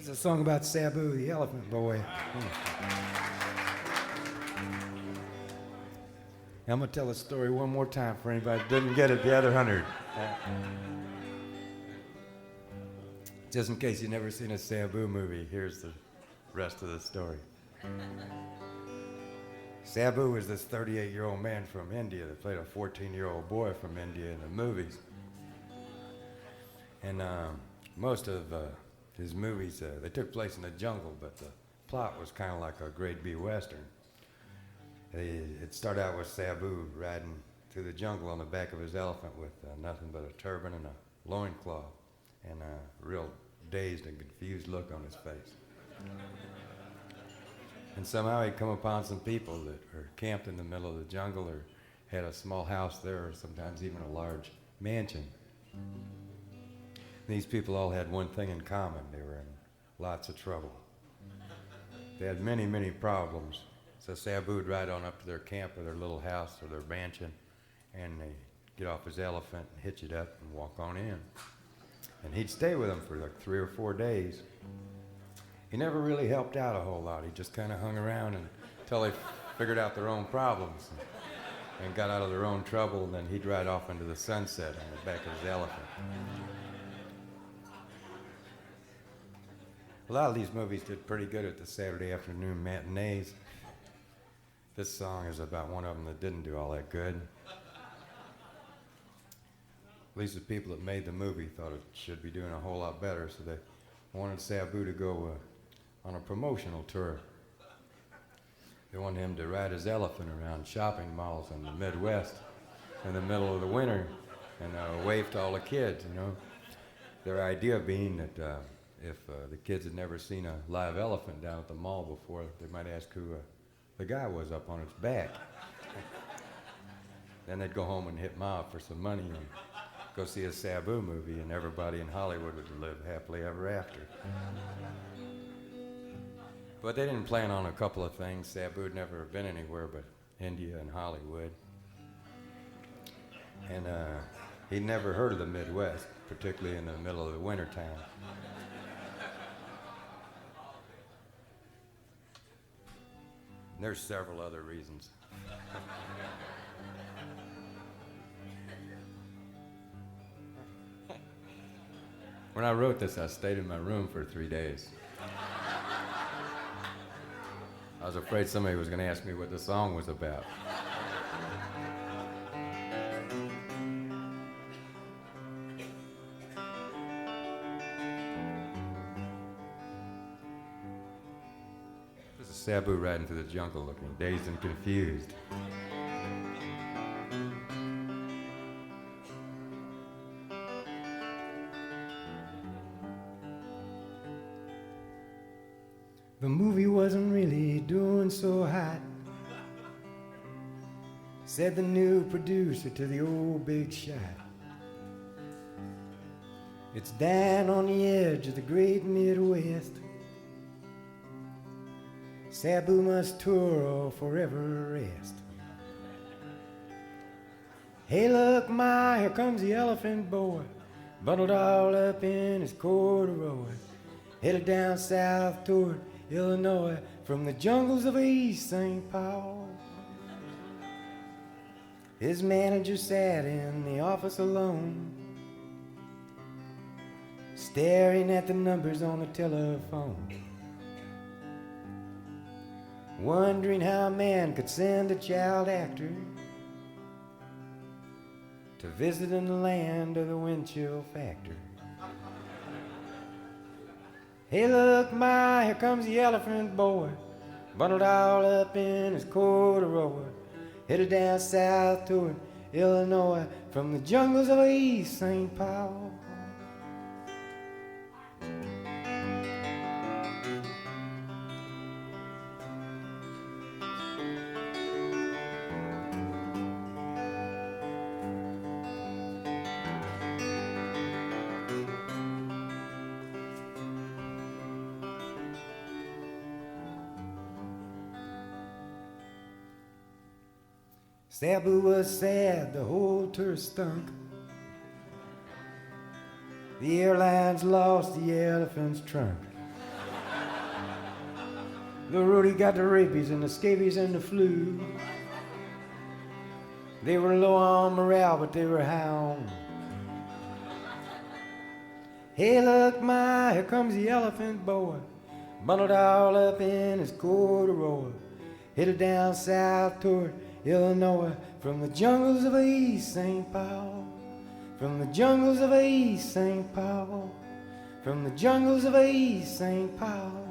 It's a song about Sabu, the elephant boy. I'm going to tell the story one more time for anybody that didn't get it the other 100. Just in case you've never seen a Sabu movie, here's the rest of the story. Sabu was this 38-year-old man from India that played a 14-year-old boy from India in the movies. And most of his movies, they took place in the jungle, but the plot was kind of like a grade B Western. It started out with Sabu riding through the jungle on the back of his elephant with nothing but a turban and a loincloth and a real dazed and confused look on his face. And somehow he'd come upon some people that were camped in the middle of the jungle or had a small house there or sometimes even a large mansion. These people all had one thing in common. They were in lots of trouble. They had many, many problems. So Sabu would ride on up to their camp or their little house or their mansion, and they'd get off his elephant and hitch it up and walk on in. And he'd stay with them for like 3 or 4 days. He never really helped out a whole lot. He just kind of hung around until they figured out their own problems and got out of their own trouble, and then he'd ride off into the sunset on the back of his elephant. A lot of these movies did pretty good at the Saturday afternoon matinees. This song is about one of them that didn't do all that good. At least the people that made the movie thought it should be doing a whole lot better, so they wanted Sabu to go on a promotional tour. They wanted him to ride his elephant around shopping malls in the Midwest in the middle of the winter and wave to all the kids, you know. Their idea being that if the kids had never seen a live elephant down at the mall before, they might ask who the guy was up on its back. Then they'd go home and hit Ma for some money and go see a Sabu movie, and everybody in Hollywood would live happily ever after. But they didn't plan on a couple of things. Sabu had never been anywhere but India and Hollywood. And he'd never heard of the Midwest, particularly in the middle of the wintertime. There's several other reasons. When I wrote this, I stayed in my room for 3 days. I was afraid somebody was going to ask me what the song was about. This is Sabu riding through the jungle looking dazed and confused. The movie wasn't really doing so hot, said the new producer to the old big shot. It's down on the edge of the great Midwest. Sabu must tour or forever rest. Hey, look, Ma, here comes the elephant boy, bundled all up in his corduroy, headed down south toward Illinois from the jungles of East St. Paul. His manager sat in the office alone, staring at the numbers on the telephone, wondering how a man could send a child actor to visit in the land of the wind chill factor. Hey, look, Ma, here comes the elephant boy, bundled all up in his corduroy, headed down south toward Illinois from the jungles of East St. Paul. Sabu was sad, the whole tour stunk. The airlines lost the elephant's trunk. The roadie got the rabies and the scabies and the flu. They were low on morale, but they were high on. Hey, look, my, here comes the elephant boy, bundled all up in his corduroy, headed down south toward Illinois, from the jungles of East St. Paul, from the jungles of East St. Paul, from the jungles of East St. Paul.